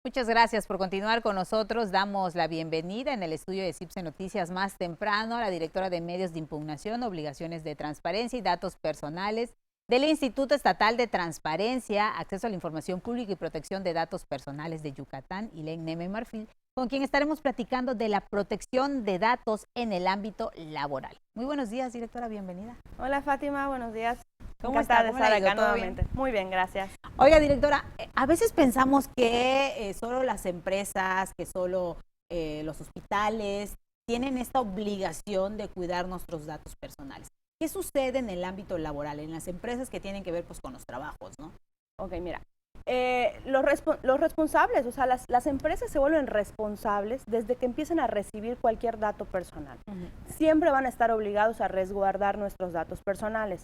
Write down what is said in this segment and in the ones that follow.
Muchas gracias por continuar con nosotros. Damos la bienvenida en el estudio de CIPSE Noticias más temprano a la directora de Medios de Impugnación, Obligaciones de Transparencia y Datos Personales del Instituto Estatal de Transparencia, Acceso a la Información Pública y Protección de Datos Personales de Yucatán, Ilén Neme Marfil, con quien estaremos platicando de la protección de datos en el ámbito laboral. Muy buenos días, directora, bienvenida. Hola Fátima, buenos días. ¿Cómo está? Encantada de estar acá nuevamente. Muy bien, gracias. Oiga, directora, a veces pensamos que solo las empresas, que solo los hospitales tienen esta obligación de cuidar nuestros datos personales. ¿Qué sucede en el ámbito laboral, en las empresas que tienen que ver pues con los trabajos, no? Ok, mira, los responsables, o sea, las empresas se vuelven responsables desde que empiezan a recibir cualquier dato personal. Siempre van a estar obligados a resguardar nuestros datos personales.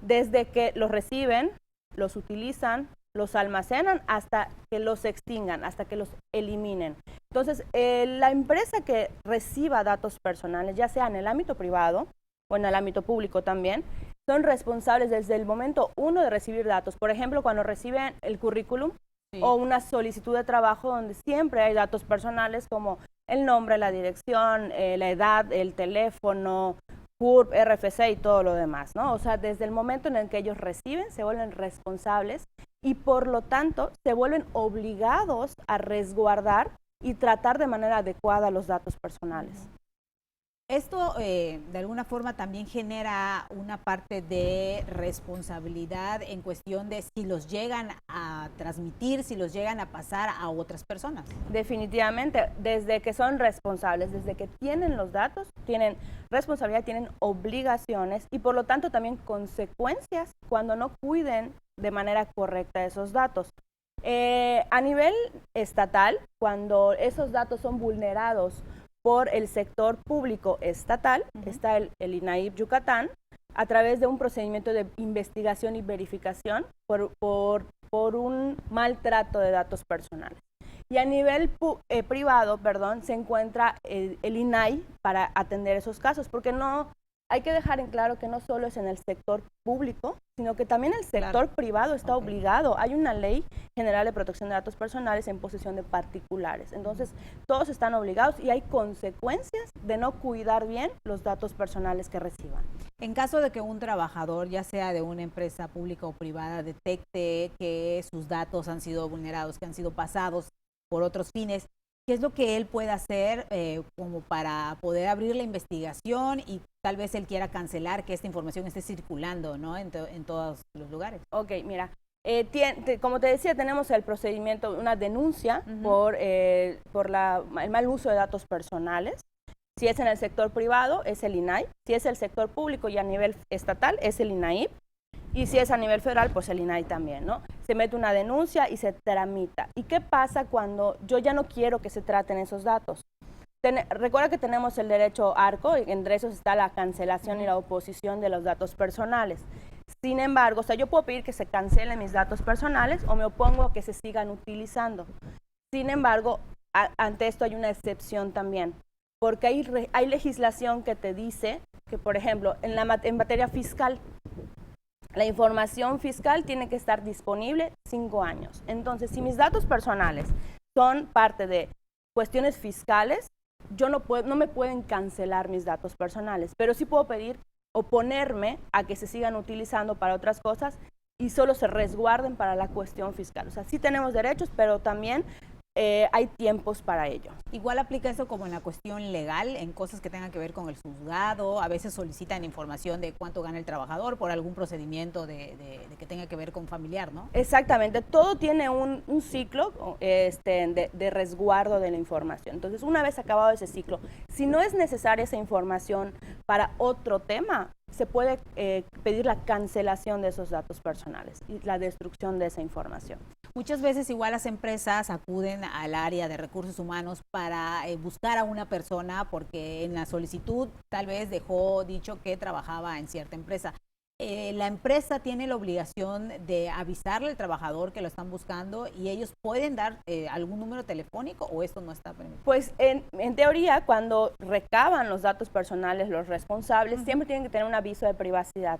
Desde que los reciben, los utilizan, los almacenan hasta que los extingan, hasta que los eliminen. Entonces, la empresa que reciba datos personales, ya sea en el ámbito privado o en el ámbito público también, son responsables desde el momento uno de recibir datos. Por ejemplo, cuando reciben el currículum o una solicitud de trabajo donde siempre hay datos personales como el nombre, la dirección, la edad, el teléfono, CURP, RFC y todo lo demás, ¿no? O sea, desde el momento en el que ellos reciben, se vuelven responsables y por lo tanto se vuelven obligados a resguardar y tratar de manera adecuada los datos personales. Esto de alguna forma también genera una parte de responsabilidad en cuestión de si los llegan a transmitir, si los llegan a pasar a otras personas. Definitivamente, desde que son responsables, desde que tienen los datos, tienen responsabilidad, tienen obligaciones y por lo tanto también consecuencias cuando no cuiden de manera correcta esos datos. A nivel estatal, cuando esos datos son vulnerados por el sector público estatal, está el INAIP Yucatán, a través de un procedimiento de investigación y verificación por un maltrato de datos personales. Y a nivel privado, se encuentra el INAI para atender esos casos, porque no hay que dejar en claro que no solo es en el sector público, sino que también el sector privado está obligado. Hay una ley general de protección de datos personales en posesión de particulares. Entonces, todos están obligados y hay consecuencias de no cuidar bien los datos personales que reciban. En caso de que un trabajador, ya sea de una empresa pública o privada, detecte que sus datos han sido vulnerados, que han sido pasados por otros fines, ¿qué es lo que él puede hacer como para poder abrir la investigación y tal vez él quiera cancelar que esta información esté circulando, ¿no? en todos los lugares? Ok, mira, como te decía, tenemos el procedimiento, una denuncia por el mal uso de datos personales. Si es en el sector privado, es el INAI. Si es el sector público y a nivel estatal, es el INAIP. Y si es a nivel federal, pues el INAI también, ¿no? Se mete una denuncia y se tramita. ¿Y qué pasa cuando yo ya no quiero que se traten esos datos? Recuerda que tenemos el derecho ARCO, y entre esos está la cancelación y la oposición de los datos personales. Sin embargo, o sea, yo puedo pedir que se cancelen mis datos personales o me opongo a que se sigan utilizando. Sin embargo, ante esto hay una excepción también, porque hay legislación que te dice que, por ejemplo, en materia fiscal, la información fiscal tiene que estar disponible 5 años. Entonces, si mis datos personales son parte de cuestiones fiscales, no me pueden cancelar mis datos personales, pero sí puedo pedir oponerme a que se sigan utilizando para otras cosas y solo se resguarden para la cuestión fiscal. O sea, sí tenemos derechos, pero también hay tiempos para ello. Igual aplica eso como en la cuestión legal, en cosas que tengan que ver con el juzgado. A veces solicitan información de cuánto gana el trabajador por algún procedimiento de que tenga que ver con familiar, ¿no? Exactamente, todo tiene un ciclo de resguardo de la información. Entonces, una vez acabado ese ciclo, si no es necesaria esa información para otro tema, se puede pedir la cancelación de esos datos personales y la destrucción de esa información. Muchas veces igual las empresas acuden al área de recursos humanos para buscar a una persona porque en la solicitud tal vez dejó dicho que trabajaba en cierta empresa. La empresa tiene la obligación de avisarle al trabajador que lo están buscando y ellos pueden dar algún número telefónico o esto no está permitido. Pues en teoría, cuando recaban los datos personales los responsables, siempre tienen que tener un aviso de privacidad.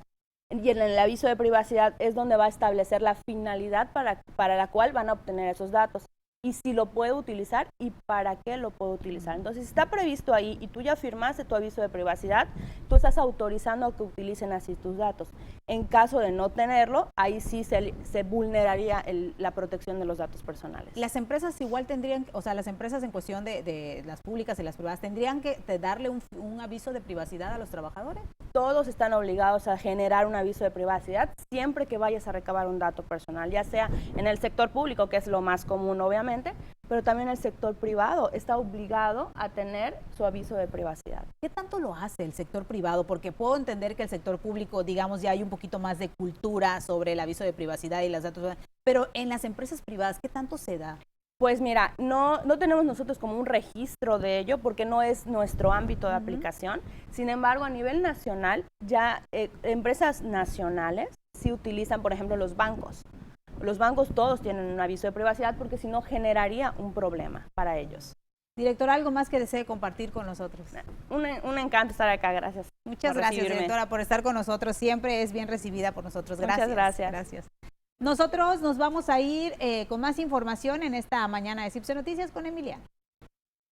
Y en el aviso de privacidad es donde va a establecer la finalidad para la cual van a obtener esos datos. y si lo puedo utilizar y para qué lo puedo utilizar. Entonces, si está previsto ahí y tú ya firmaste tu aviso de privacidad, tú estás autorizando a que utilicen así tus datos. En caso de no tenerlo, ahí sí se vulneraría la protección de los datos personales. Las empresas igual tendrían, o sea, las empresas en cuestión de las públicas y las privadas, ¿tendrían que darle un aviso de privacidad a los trabajadores? Todos están obligados a generar un aviso de privacidad siempre que vayas a recabar un dato personal, ya sea en el sector público, que es lo más común obviamente, pero también el sector privado está obligado a tener su aviso de privacidad. ¿Qué tanto lo hace el sector privado? Porque puedo entender que el sector público, digamos, ya hay un poquito más de cultura sobre el aviso de privacidad y los datos, pero en las empresas privadas, ¿qué tanto se da? Pues mira, no tenemos nosotros como un registro de ello porque no es nuestro ámbito de aplicación. Sin embargo, a nivel nacional, ya empresas nacionales sí utilizan, por ejemplo, los bancos. Los bancos todos tienen un aviso de privacidad porque si no generaría un problema para ellos. Directora, ¿algo más que desee compartir con nosotros? Un encanto estar acá, gracias. Muchas gracias, directora, por estar con nosotros. Siempre es bien recibida por nosotros. Gracias. Muchas gracias. Gracias. Nosotros nos vamos a ir con más información en esta mañana de CIPSE Noticias con Emiliano.